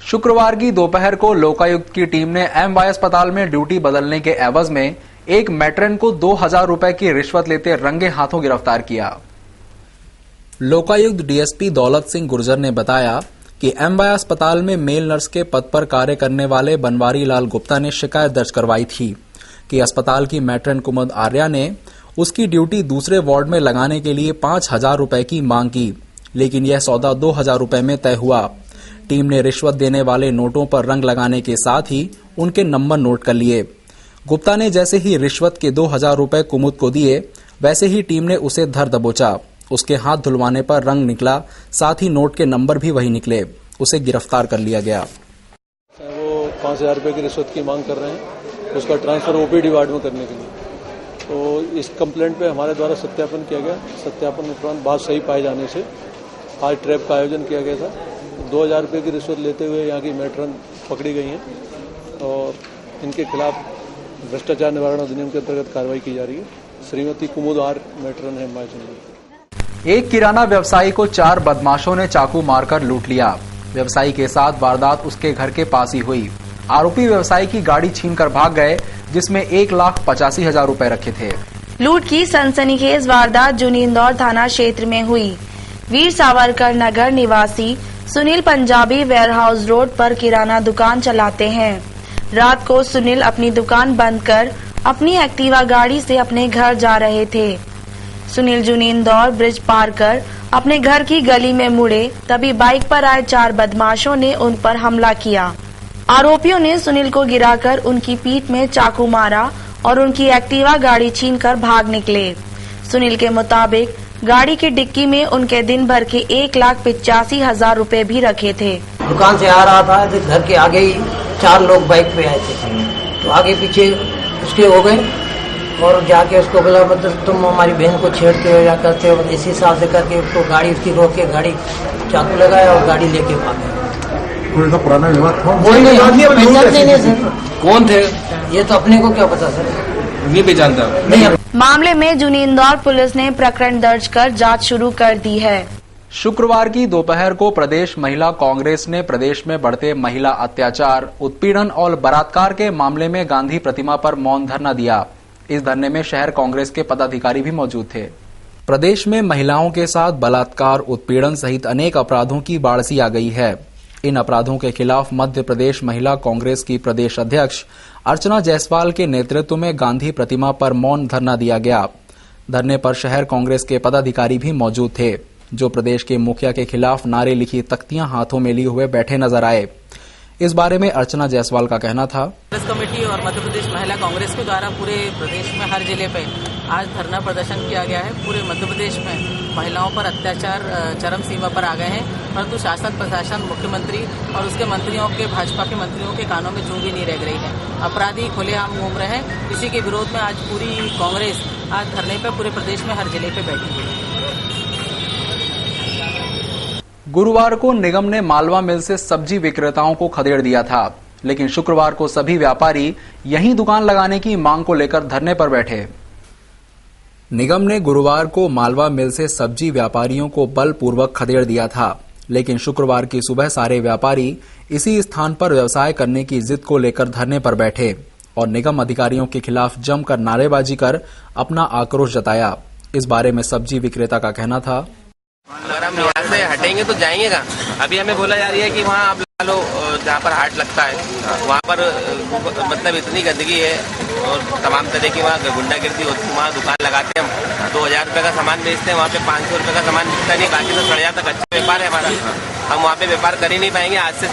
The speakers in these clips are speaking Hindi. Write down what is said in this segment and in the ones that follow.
शुक्रवार की दोपहर को लोकायुक्त की टीम ने एमवाई अस्पताल में ड्यूटी बदलने के एवज में एक मैट्रन को 2000 रुपए की रिश्वत लेते रंगे हाथों गिरफ्तार किया। लोकायुक्त डीएसपी दौलत सिंह गुर्जर ने बताया कि एमवाई अस्पताल में मेल नर्स के पद पर कार्य करने वाले बनवारी लाल गुप्ता ने शिकायत दर्ज करवाई थी कि अस्पताल की मैट्रन कुमुद आर्या ने उसकी ड्यूटी दूसरे वार्ड में लगाने के लिए 5000 रुपए की मांग की, लेकिन यह सौदा 2000 रुपए में तय हुआ। टीम ने रिश्वत देने वाले नोटों पर रंग लगाने के साथ ही उनके नंबर नोट कर लिए। गुप्ता ने जैसे ही रिश्वत के 2000 रुपए कुमुद को दिए, वैसे ही टीम ने उसे धर दबोचा। उसके हाथ धुलवाने पर रंग निकला, साथ ही नोट के नंबर भी वही निकले। उसे गिरफ्तार कर लिया गया। वो 5000 रुपए की रिश्वत की मांग कर रहे हैं, उसका ट्रांसफर ओपीडी वार्ड में करने के लिए। तो इस कंप्लेंट पे हमारे द्वारा सत्यापन किया गया। सत्यापन उपरांत बात सही पाए जाने से आज ट्रैप का आयोजन किया गया था। 2000 रुपए की रिश्वत लेते हुए यहाँ की मैट्रन पकड़ी गई हैं और इनके खिलाफ भ्रष्टाचार निवारण अधिनियम के अंतर्गत कार्रवाई की जा रही है। श्रीमती कुमुद आर मैट्रन है मायचंदी। एक किराना व्यवसायी को 4 बदमाशों ने चाकू मारकर लूट लिया। व्यवसायी के साथ वारदात उसके घर के पास ही हुई। आरोपी व्यवसायी की गाड़ी छीनकर भाग गए, जिसमें 1,85,000 रुपए रखे थे। लूट की सनसनीखेज वारदात जुनींदौर थाना क्षेत्र में हुई। वीर सावरकर नगर निवासी सुनील पंजाबी वेयरहाउस रोड पर किराना दुकान चलाते हैं। रात को सुनील अपनी दुकान बंद कर अपनी एक्टिवा गाड़ी से अपने घर जा रहे थे। सुनील जुनींदौर ब्रिज पार कर अपने घर की गली में मुड़े, तभी बाइक पर आए 4 बदमाशों ने उन पर हमला किया। आरोपियों ने सुनील को गिराकर उनकी पीठ में चाकू मारा और उनकी एक्टिवा गाड़ी छीनकर भाग निकले। सुनील के मुताबिक गाड़ी की डिक्की में उनके दिन भर के 1,85,000 रुपए भी रखे थे। दुकान से आ रहा था, तो घर के आगे ही 4 लोग बाइक पे आए थे, तो आगे पीछे उसके हो गए और जाके उसको बोला, मतलब तुम हमारी बहन को छेड़ते हो या करते हो, इसी हिसाब से करके उसको गाड़ी उसकी रोक के गाड़ी चाकू लगाया और गाड़ी लेके भागे। कोई सा पुराना विवाद था? कौन थे ये तो अपने को क्या पता सर, ये भी जानता नहीं। मामले में जुनींदौर पुलिस ने प्रकरण दर्ज कर जांच शुरू कर दी है। शुक्रवार की दोपहर को प्रदेश महिला कांग्रेस ने प्रदेश में बढ़ते महिला अत्याचार, उत्पीड़न और बलात्कार के मामले में गांधी प्रतिमा पर मौन धरना दिया। इस धरने में शहर कांग्रेस के पदाधिकारी भी मौजूद थे। प्रदेश में महिलाओं के साथ बलात्कार, उत्पीड़न सहित अनेक अपराधों की बाढ़ सी आ गई है। इन अपराधों के खिलाफ मध्य प्रदेश महिला कांग्रेस की प्रदेश अध्यक्ष अर्चना जायसवाल के नेतृत्व में गांधी प्रतिमा पर मौन धरना दिया गया। धरने पर शहर कांग्रेस के पदाधिकारी भी मौजूद थे, जो प्रदेश के मुखिया के खिलाफ नारे लिखी तख्तियां हाथों में लिए हुए बैठे नजर आए। इस बारे में अर्चना जायसवाल का कहना था, कांग्रेस कमेटी और मध्य प्रदेश महिला कांग्रेस के द्वारा पूरे प्रदेश में हर जिले पे आज धरना प्रदर्शन किया गया है। पूरे मध्य प्रदेश में महिलाओं पर अत्याचार चरम सीमा पर आ गए हैं, परंतु शासन प्रशासन, मुख्यमंत्री और उसके मंत्रियों के, भाजपा के मंत्रियों के कानों में जूं भी नहीं रह रही है। अपराधी खुलेआम घूम रहे हैं। इसी के विरोध में आज पूरी कांग्रेस आज धरने पे पूरे प्रदेश में हर जिले पे बैठी हुई है। गुरुवार को निगम ने मालवा मिल से सब्जी विक्रेताओं को खदेड़ दिया था, लेकिन शुक्रवार को सभी व्यापारी यहीं दुकान लगाने की मांग को लेकर धरने पर बैठे। निगम ने गुरुवार को मालवा मिल से सब्जी व्यापारियों को बलपूर्वक खदेड़ दिया था, लेकिन शुक्रवार की सुबह सारे व्यापारी इसी स्थान पर व्यवसाय करने की जिद को लेकर धरने पर बैठे और निगम अधिकारियों के खिलाफ जमकर नारेबाजी कर अपना आक्रोश जताया। इस बारे में सब्जी विक्रेता का कहना था, अगर हम यहाँ से हटेंगे तो जाएंगे कहाँ? अभी हमें बोला जा रही है कि वहाँ आप लगा लो, जहाँ पर हाट लगता है वहाँ पर मतलब इतनी गंदगी है और तमाम तरह की वहाँ गुंडागिर्दी होती है। वहाँ दुकान लगाते हैं हम 2000 रुपये का सामान बेचते हैं, वहाँ पे 500 रुपये का सामान बिकता नहीं, बाकी तो सड़ जाता। कच्चा व्यापार है हमारा, हम वहाँ पे व्यापार कर ही नहीं पाएंगे। आज से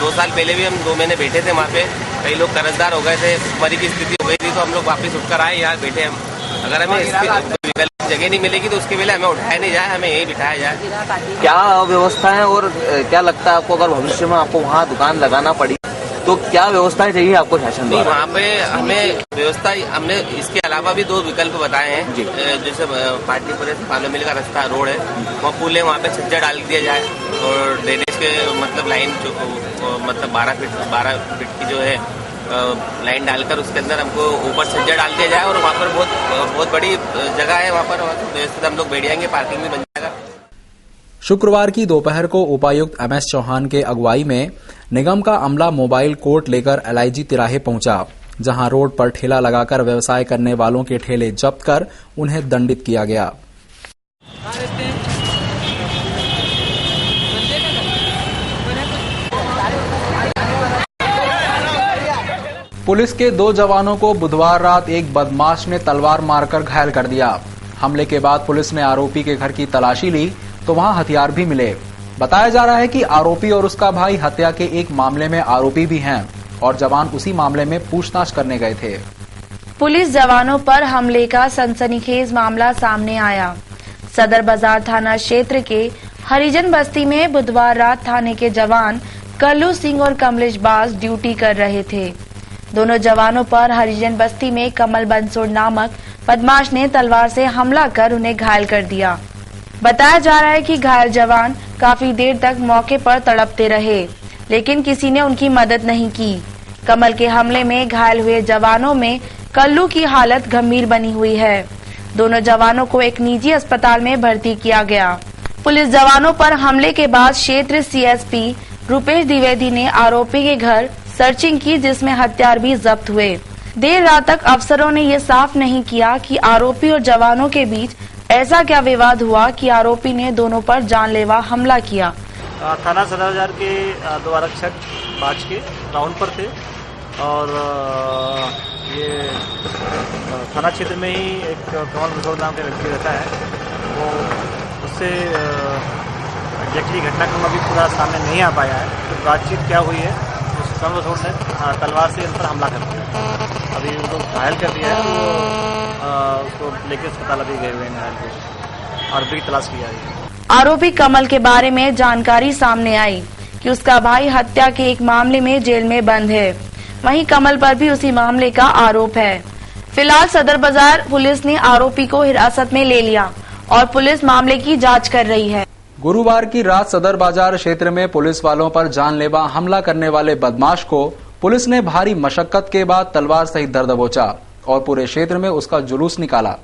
2 साल पहले भी हम 2 महीने बैठे थे वहाँ पे, कई लोग कर्जदार हो गए थे, मरी की स्थिति हो गई थी, तो हम लोग वापस उठकर आए, यहाँ बैठे हम। अगर हमें विकल्प जगह नहीं मिलेगी तो उसके पहले हमें उठाया नहीं जाए, हमें यही बिठाया जाए। क्या व्यवस्था है और क्या लगता है आपको, अगर भविष्य में आपको वहाँ दुकान लगाना पड़ी तो क्या व्यवस्थाएं चाहिए आपको शासन द्वारा? वहाँ पे हमें व्यवस्था, हमने इसके अलावा भी 2 विकल्प बताए हैं। जैसे पाटलिपुत्र से पालो मिल का रास्ता रोड है, वहाँ पुल है, वहाँ पे छज्जा डाल दिया जाए और ड्रेनेज के मतलब लाइन जो मतलब 12 फीट की जो है लाइन डालकर उसके अंदर हमको ऊपर छज्जा डाल दिया जाए और वहाँ पर बहुत बड़ी जगह है, वहाँ पर व्यवस्थित हम लोग बैठ जाएंगे, पार्किंग भी बन जाएगा। शुक्रवार की दोपहर को उपायुक्त MS चौहान के अगुवाई में निगम का अमला मोबाइल कोर्ट लेकर LIG तिराहे पहुंचा, जहां रोड पर ठेला लगाकर व्यवसाय करने वालों के ठेले जब्त कर उन्हें दंडित किया गया। पुलिस के 2 जवानों को बुधवार रात एक बदमाश ने तलवार मारकर घायल कर दिया। हमले के बाद पुलिस ने आरोपी के घर की तलाशी ली तो वहां हथियार भी मिले। बताया जा रहा है कि आरोपी और उसका भाई हत्या के एक मामले में आरोपी भी हैं और जवान उसी मामले में पूछताछ करने गए थे। पुलिस जवानों पर हमले का सनसनीखेज मामला सामने आया। सदर बाजार थाना क्षेत्र के हरिजन बस्ती में बुधवार रात थाने के जवान कल्लू सिंह और कमलेश बाज ड्यूटी कर रहे थे। दोनों जवानों पर हरिजन बस्ती में कमल बंसोड़ नामक बदमाश ने तलवार से हमला कर उन्हें घायल कर दिया। बताया जा रहा है कि घायल जवान काफी देर तक मौके पर तड़पते रहे, लेकिन किसी ने उनकी मदद नहीं की। कमल के हमले में घायल हुए जवानों में कल्लू की हालत गंभीर बनी हुई है। दोनों जवानों को एक निजी अस्पताल में भर्ती किया गया। पुलिस जवानों पर हमले के बाद क्षेत्र CSP रुपेश द्विवेदी ने आरोपी के घर सर्चिंग की, जिसमें हथियार भी जब्त हुए। देर रात तक अफसरों ने ये साफ नहीं किया कि आरोपी और जवानों के बीच ऐसा क्या विवाद हुआ कि आरोपी ने दोनों पर जानलेवा हमला किया। थाना सदर बाजार के 2 आरक्षक बाज के राउंड पर थे और ये थाना क्षेत्र में ही एक कमल बंसोड़ नाम का व्यक्ति रहता है, वो उससे एग्जैक्टली घटनाक्रम अभी पूरा सामने नहीं आ पाया है। तो बातचीत क्या हुई है, उस कमल बंसोड़ ने तलवार से इन पर हमला कर दिया। अभी उनको घायल कर दिया है, उसको लेके अस्पताल अभी गए हुए हैं घायल को, और भी तलाश की जा रही है। आरोपी कमल के बारे में जानकारी सामने आई कि उसका भाई हत्या के एक मामले में जेल में बंद है। वहीं कमल पर भी उसी मामले का आरोप है। फिलहाल सदर बाजार पुलिस ने आरोपी को हिरासत में ले लिया और पुलिस मामले की जांच कर रही है। गुरुवार की रात सदर बाजार क्षेत्र में पुलिस वालों पर जानलेवा हमला करने वाले बदमाश को पुलिस ने भारी मशक्कत के बाद तलवार सहित धर दबोचा और पूरे क्षेत्र में उसका जुलूस निकाला।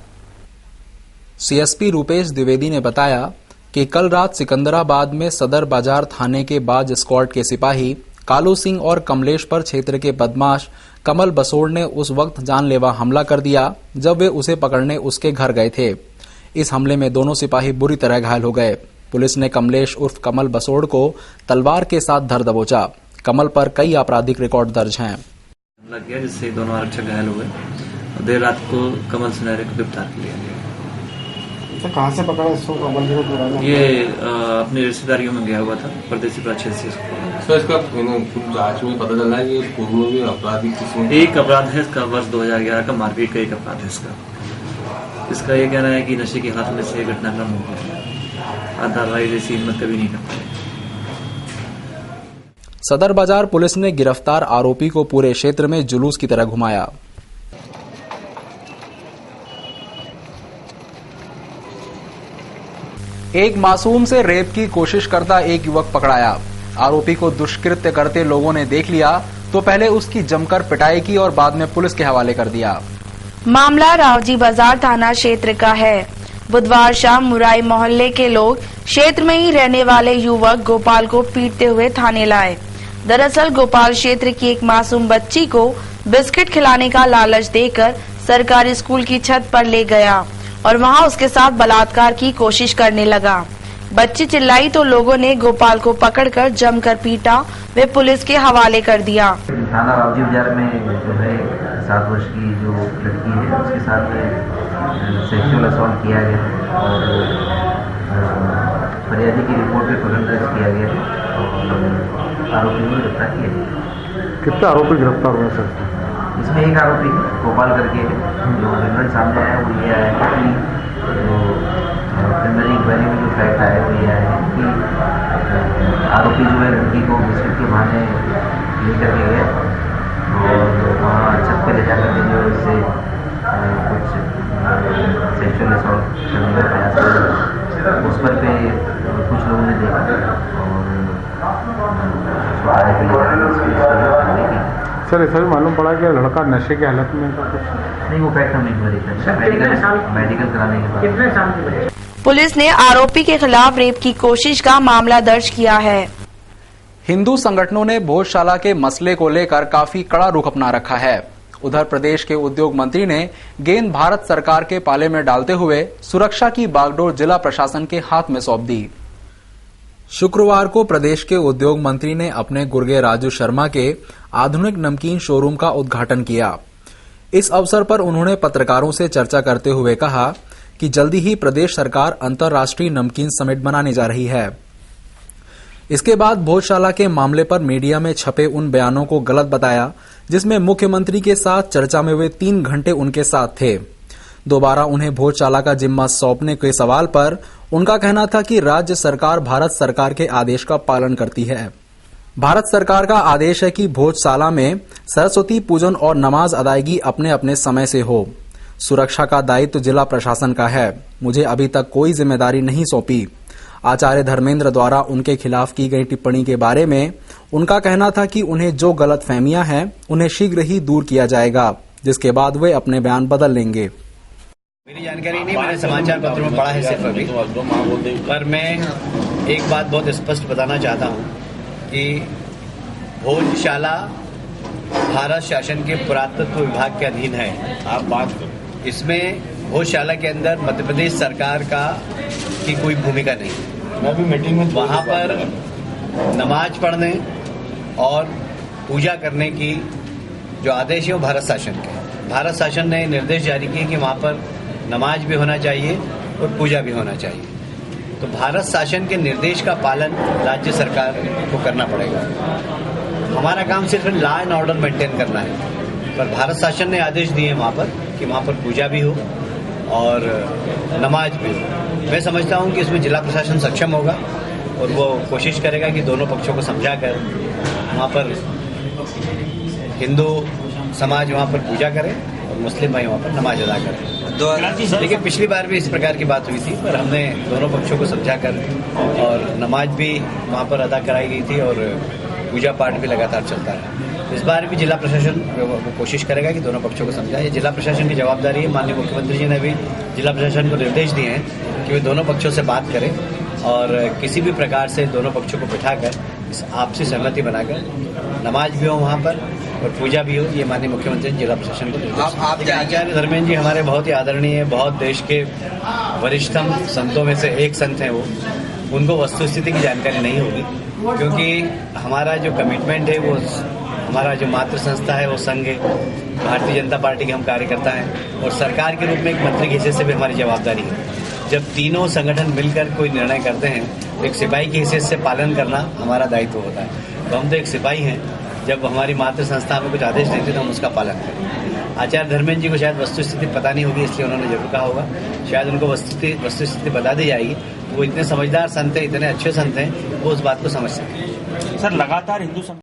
CSP रुपेश द्विवेदी ने बताया कि कल रात सिकंदराबाद में सदर बाजार थाने के बाज स्क्वाड के सिपाही कालू सिंह और कमलेश पर क्षेत्र के बदमाश कमल बसोड़ ने उस वक्त जानलेवा हमला कर दिया जब वे उसे पकड़ने उसके घर गए थे। इस हमले में दोनों सिपाही बुरी तरह घायल हो गए। पुलिस ने कमलेश उर्फ कमल बसोड़ को तलवार के साथ धर दबोचा। कमल पर कई आपराधिक रिकॉर्ड दर्ज हैं। हमला किया जिससे दोनों आरक्षक घायल हो गए। देर रात को कमल सुनहरे को गिरफ्तार कर लिया गया। कहाँ से पकड़ा इसको? कमल ये अपनी रिश्तेदारियों में गया हुआ था, परदेसी प्राचीन से। सर इसका जांच में पता चला है कि पूर्व में भी आपराधिक किस्म एक अपराध है इसका, वर्ष 2011 का मारपीट का एक अपराध है इसका। इसका ये कहना है कि नशे के हाथ में से घटनाक्रम हो गया। धारावाही जैसी हिम्मत कभी नहीं करता। सदर बाजार पुलिस ने गिरफ्तार आरोपी को पूरे क्षेत्र में जुलूस की तरह घुमाया। एक मासूम से रेप की कोशिश करता एक युवक पकड़ाया। आरोपी को दुष्कृत्य करते लोगों ने देख लिया तो पहले उसकी जमकर पिटाई की और बाद में पुलिस के हवाले कर दिया। मामला रावजी बाजार थाना क्षेत्र का है। बुधवार शाम मुराई मोहल्ले के लोग क्षेत्र में ही रहने वाले युवक गोपाल को पीटते हुए थाने लाए। दरअसल गोपाल क्षेत्र की एक मासूम बच्ची को बिस्किट खिलाने का लालच देकर सरकारी स्कूल की छत पर ले गया और वहां उसके साथ बलात्कार की कोशिश करने लगा। बच्ची चिल्लाई तो लोगों ने गोपाल को पकड़कर जमकर पीटा वे पुलिस के हवाले कर दिया। थाना रावजी बाजार में जो है 7 वर्ष की जो लड़की है उसके साथ सेक्सुअल असॉल्ट किया गया और फरियादी की रिपोर्ट पे प्रकरण दर्ज किया गया और आरोपी को गिरफ्तार किया गया। कितने आरोपी गिरफ्तार हुए सर? इसमें एक आरोपी गोपाल करके जो विवरण सामने आया वो ये आया कि जो प्रिलिमिनरी इंक्वायरी में जो फैक्ट आया वो ये आया कि आरोपी जो है लड़की को बिस्किट के बहाने लेकर के गया और वहाँ छत पे ले जाकर के जो उससे कुछ सेक्सुअल असॉल्ट करने का प्रयास किया। उस पर पे कुछ लोगों ने देखा और उसको आगे के लिए सर ऐसा भी मालूम पड़ा कि लड़का नशे की हालत में था कुछ? नहीं, वो फैक्ट हम इंक्वायरी कर मेडिकल कराने के बाद। पुलिस ने आरोपी के खिलाफ रेप की कोशिश का मामला दर्ज किया है। हिंदू संगठनों ने भोजशाला के मसले को लेकर काफी कड़ा रुख अपना रखा है। उधर प्रदेश के उद्योग मंत्री ने गेंद भारत सरकार के पाले में डालते हुए सुरक्षा की बागडोर जिला प्रशासन के हाथ में सौंप दी। शुक्रवार को प्रदेश के उद्योग मंत्री ने अपने गुर्गे राजू शर्मा के आधुनिक नमकीन शोरूम का उद्घाटन किया। इस अवसर पर उन्होंने पत्रकारों से चर्चा करते हुए कहा कि जल्दी ही प्रदेश सरकार अंतर्राष्ट्रीय नमकीन समिट बनाने जा रही है। इसके बाद भोजशाला के मामले पर मीडिया में छपे उन बयानों को गलत बताया जिसमें मुख्यमंत्री के साथ चर्चा में वे 3 घंटे उनके साथ थे। दोबारा उन्हें भोजशाला का जिम्मा सौंपने के सवाल पर उनका कहना था कि राज्य सरकार भारत सरकार के आदेश का पालन करती है। भारत सरकार का आदेश है कि भोजशाला में सरस्वती पूजन और नमाज अदायगी अपने अपने समय से हो। सुरक्षा का दायित्व जिला प्रशासन का है। मुझे अभी तक कोई जिम्मेदारी नहीं सौंपी। आचार्य धर्मेंद्र द्वारा उनके खिलाफ की गई टिप्पणी के बारे में उनका कहना था कि उन्हें जो गलतफहमियां हैं उन्हें शीघ्र ही दूर किया जाएगा, जिसके बाद वे अपने बयान बदल लेंगे। मेरी जानकारी नहीं, मैंने समाचार पत्रों में पढ़ा है सिर्फ अभी, पर मैं एक बात बहुत स्पष्ट बताना चाहता हूं कि भोजशाला भारत शासन के पुरातत्व विभाग के अधीन है। आप बात करो, इसमें भोजशाला के अंदर मध्य प्रदेश सरकार की कोई भूमिका नहीं। मैं भी मीटिंग में वहां पर नमाज पढ़ने और पूजा करने की जो आदेश है वो भारत शासन के। भारत शासन ने निर्देश जारी किए कि वहां पर नमाज भी होना चाहिए और पूजा भी होना चाहिए। तो भारत शासन के निर्देश का पालन राज्य सरकार को करना पड़ेगा। हमारा काम सिर्फ लॉ एंड ऑर्डर मेंटेन करना है, पर भारत शासन ने आदेश दिए वहां पर कि वहां पर पूजा भी हो और नमाज भी हो। मैं समझता हूं कि इसमें जिला प्रशासन सक्षम होगा और वो कोशिश करेगा कि दोनों पक्षों को समझाकर वहां पर हिंदू समाज वहां पर पूजा करे और मुस्लिम भाई वहां पर नमाज अदा करें। लेकिन पिछली बार भी इस प्रकार की बात हुई थी, पर हमने दोनों पक्षों को समझाकर और नमाज भी वहां पर अदा कराई गई थी और पूजा पाठ भी लगातार चलता है। इस बार भी जिला प्रशासन कोशिश करेगा कि दोनों पक्षों को समझाए। जिला प्रशासन की जवाबदारी है। माननीय मुख्यमंत्री जी ने भी जिला प्रशासन को निर्देश दिए हैं कि वे दोनों पक्षों से बात करें और किसी भी प्रकार से दोनों पक्षों को बिठाकर आपसी सहमति बनाकर नमाज भी हो वहाँ पर और पूजा भी हो। ये माननीय मुख्यमंत्री जिला प्रशासन को आचार्य धर्मेंद्र जी हमारे बहुत ही आदरणीय, बहुत देश के वरिष्ठतम संतों में से एक संत हैं। वो उनको वस्तुस्थिति की जानकारी नहीं होगी, क्योंकि हमारा जो कमिटमेंट है वो हमारा जो मातृ संस्था है वो संघ है। भारतीय जनता पार्टी के हम कार्यकर्ता हैं और सरकार के रूप में एक मंत्री की हैसियत से भी हमारी जवाबदारी है। जब तीनों संगठन मिलकर कोई निर्णय करते हैं तो एक सिपाही की हैसियत से पालन करना हमारा दायित्व होता है। तो हम तो एक सिपाही हैं। जब हमारी मातृ संस्था में कुछ आदेश देते तो हम उसका पालन करें। आचार्य धर्मेंद्र जी को शायद वस्तुस्थिति पता नहीं होगी, इसलिए उन्होंने जरूर कहा होगा। शायद उनको वस्तुस्थिति बता दी जाएगी। वो इतने समझदार संत हैं, इतने अच्छे संत हैं, वो उस बात को समझ सकें। सर, लगातार हिंदू